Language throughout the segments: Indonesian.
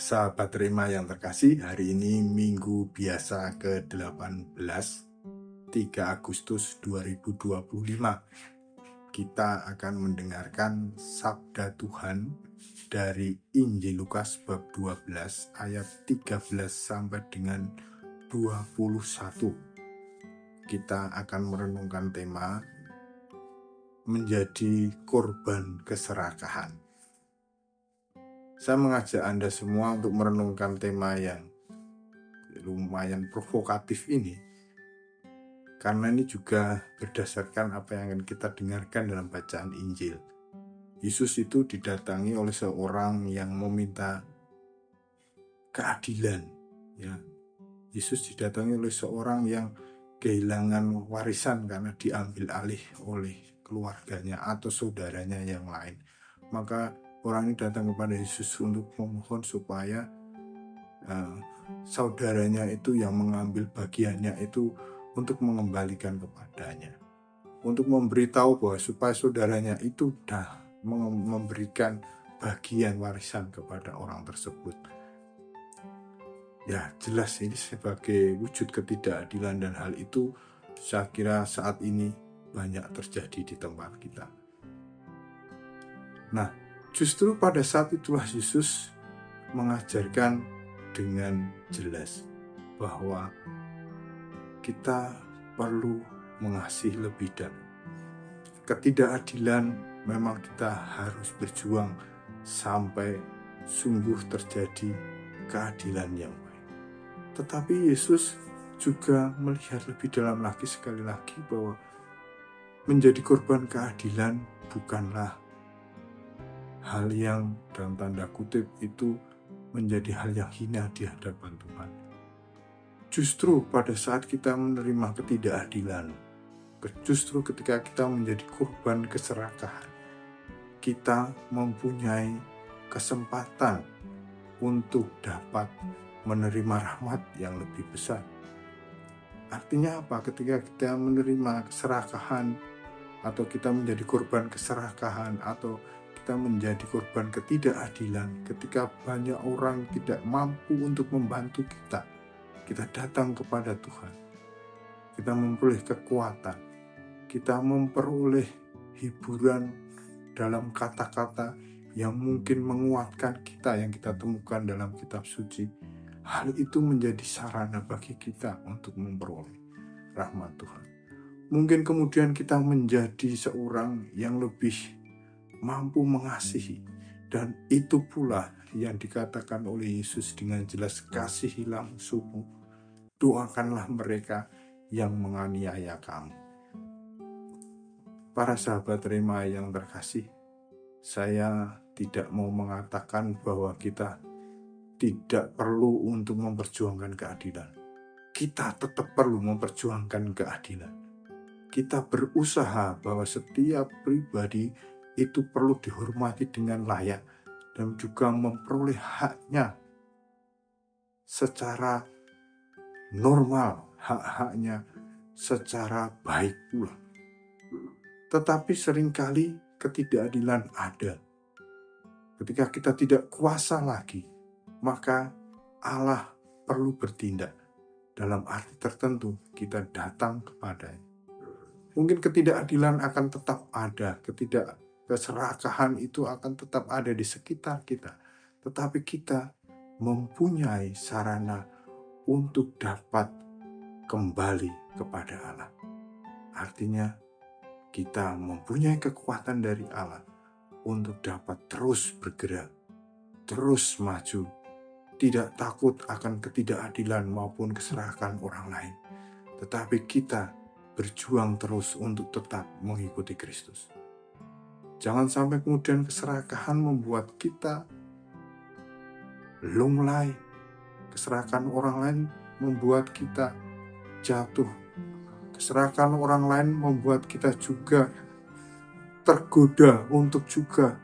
Sahabat Rema yang terkasih, hari ini Minggu biasa ke-18, 3 Agustus 2025. Kita akan mendengarkan Sabda Tuhan dari Injil Lukas bab 12 ayat 13 sampai dengan 21. Kita akan merenungkan tema menjadi korban keserakahan. Saya mengajak Anda semua untuk merenungkan tema yang lumayan provokatif ini, karena ini juga berdasarkan apa yang akan kita dengarkan dalam bacaan Injil. Yesus itu didatangi oleh seorang yang meminta keadilan. Yesus didatangi oleh seorang yang kehilangan warisan karena diambil alih oleh keluarganya atau saudaranya yang lain. Maka orang ini datang kepada Yesus untuk memohon supaya saudaranya itu yang mengambil bagiannya itu untuk mengembalikan kepadanya. Untuk memberitahu bahwa supaya saudaranya itu dah memberikan bagian warisan kepada orang tersebut. Ya, jelas ini sebagai wujud ketidakadilan, dan hal itu saya kira saat ini banyak terjadi di tempat kita. Nah, justru pada saat itulah Yesus mengajarkan dengan jelas bahwa kita perlu mengasihi lebih, dan ketidakadilan memang kita harus berjuang sampai sungguh terjadi keadilan yang baik. Tetapi Yesus juga melihat lebih dalam lagi, sekali lagi, bahwa menjadi korban keadilan bukanlah hal yang dalam tanda kutip itu menjadi hal yang hina di hadapan Tuhan. Justru pada saat kita menerima ketidakadilan, justru ketika kita menjadi korban keserakahan, kita mempunyai kesempatan untuk dapat menerima rahmat yang lebih besar. Artinya apa? Ketika kita menerima keserakahan, atau kita menjadi korban keserakahan, atau kita menjadi korban ketidakadilan, ketika banyak orang tidak mampu untuk membantu kita datang kepada Tuhan, kita memperoleh kekuatan, kita memperoleh hiburan dalam kata-kata yang mungkin menguatkan kita, yang kita temukan dalam kitab suci. Hal itu menjadi sarana bagi kita untuk memperoleh rahmat Tuhan. Mungkin kemudian kita menjadi seorang yang lebih mampu mengasihi, dan itu pula yang dikatakan oleh Yesus dengan jelas, kasihilah musuhmu, doakanlah mereka yang menganiaya kamu. Para sahabat Rema yang terkasih, saya tidak mau mengatakan bahwa kita tidak perlu untuk memperjuangkan keadilan. Kita tetap perlu memperjuangkan keadilan. Kita berusaha bahwa setiap pribadi itu perlu dihormati dengan layak, dan juga memperoleh haknya secara normal, hak-haknya secara baik pula. Tetapi seringkali ketidakadilan ada. Ketika kita tidak kuasa lagi, maka Allah perlu bertindak. Dalam arti tertentu, kita datang kepadanya. Mungkin ketidakadilan akan tetap ada, keserakahan itu akan tetap ada di sekitar kita. Tetapi kita mempunyai sarana untuk dapat kembali kepada Allah. Artinya, kita mempunyai kekuatan dari Allah untuk dapat terus bergerak, terus maju, tidak takut akan ketidakadilan maupun keserakahan orang lain. Tetapi kita berjuang terus untuk tetap mengikuti Kristus. Jangan sampai kemudian keserakahan membuat kita lunglai. Keserakahan orang lain membuat kita jatuh. Keserakahan orang lain membuat kita juga tergoda untuk juga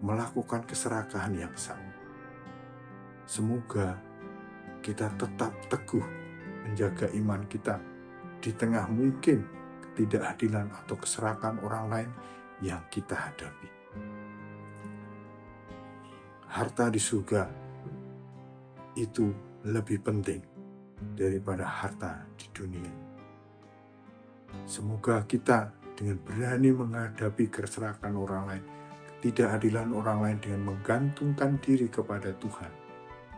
melakukan keserakahan yang sama. Semoga kita tetap teguh menjaga iman kita di tengah mungkin ketidakadilan atau keserakahan orang lain yang kita hadapi. Harta di surga itu lebih penting daripada harta di dunia. Semoga kita dengan berani menghadapi keserakahan orang lain, ketidakadilan orang lain dengan menggantungkan diri kepada Tuhan,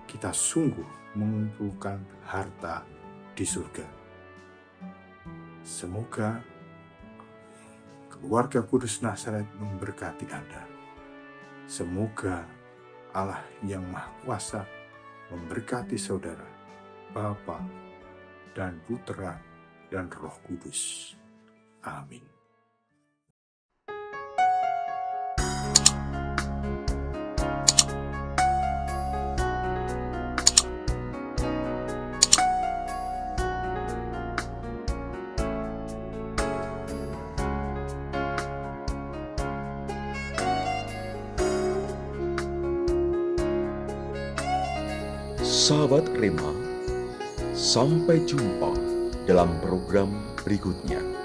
kita sungguh mengumpulkan harta di surga. Semoga keluarga Kudus Nazaret memberkati Anda. Semoga Allah yang Maha Kuasa memberkati saudara, Bapa dan Putra dan Roh Kudus. Amin. Sahabat Rema, sampai jumpa dalam program berikutnya.